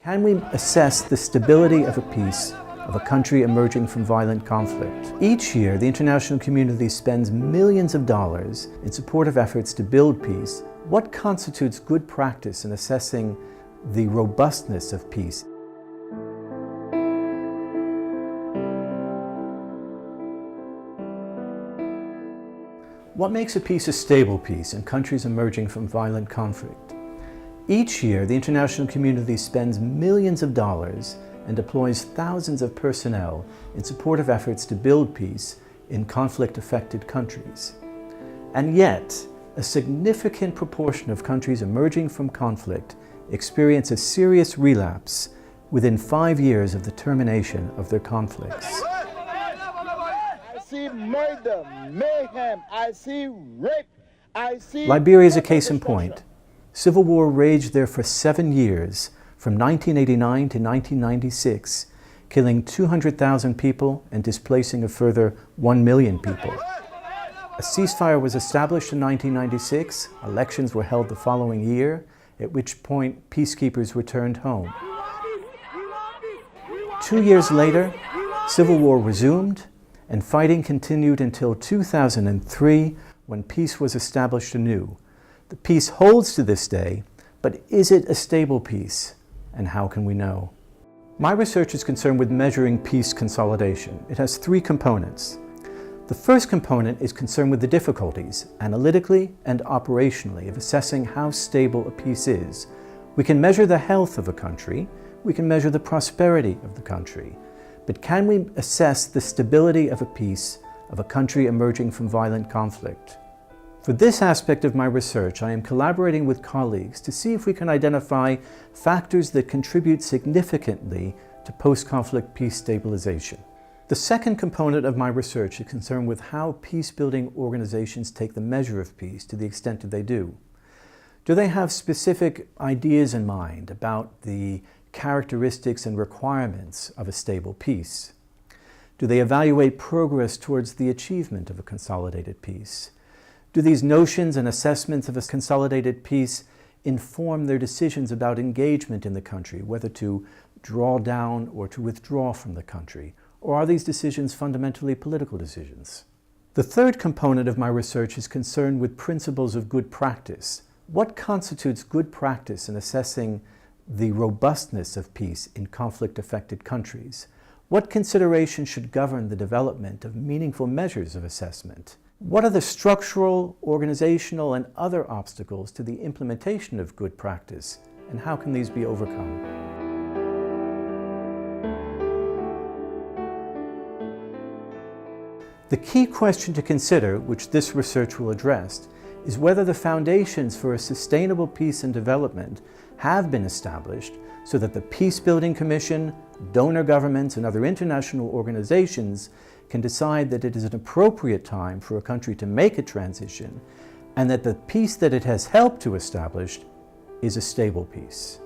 Can we assess the stability of a peace of a country emerging from violent conflict? Each year, the international community spends millions of dollars in support of efforts to build peace. What constitutes good practice in assessing the robustness of peace? What makes a peace a stable peace in countries emerging from violent conflict? Each year, the international community spends millions of dollars and deploys thousands of personnel in support of efforts to build peace in conflict-affected countries. And yet, a significant proportion of countries emerging from conflict experience a serious relapse within 5 years of the termination of their conflicts. I see murder, mayhem, I see rape, I see... Liberia is a case in point. Civil war raged there for 7 years, from 1989 to 1996, killing 200,000 people and displacing a further 1 million people. A ceasefire was established in 1996, elections were held the following year, at which point peacekeepers returned home. 2 years later, civil war resumed, and fighting continued until 2003, when peace was established anew. The peace holds to this day, but is it a stable peace? And how can we know? My research is concerned with measuring peace consolidation. It has 3 components. The first component is concerned with the difficulties, analytically and operationally, of assessing how stable a peace is. We can measure the health of a country, we can measure the prosperity of the country, but can we assess the stability of a peace of a country emerging from violent conflict? For this aspect of my research, I am collaborating with colleagues to see if we can identify factors that contribute significantly to post-conflict peace stabilization. The second component of my research is concerned with how peace-building organizations take the measure of peace to the extent that they do. Do they have specific ideas in mind about the characteristics and requirements of a stable peace? Do they evaluate progress towards the achievement of a consolidated peace? Do these notions and assessments of a consolidated peace inform their decisions about engagement in the country, whether to draw down or to withdraw from the country? Or are these decisions fundamentally political decisions? The third component of my research is concerned with principles of good practice. What constitutes good practice in assessing the robustness of peace in conflict-affected countries? What considerations should govern the development of meaningful measures of assessment? What are the structural, organizational, and other obstacles to the implementation of good practice, and how can these be overcome? The key question to consider, which this research will address, is whether the foundations for a sustainable peace and development have been established so that the Peace-Building Commission, donor governments, and other international organizations can decide that it is an appropriate time for a country to make a transition, and that the peace that it has helped to establish is a stable peace.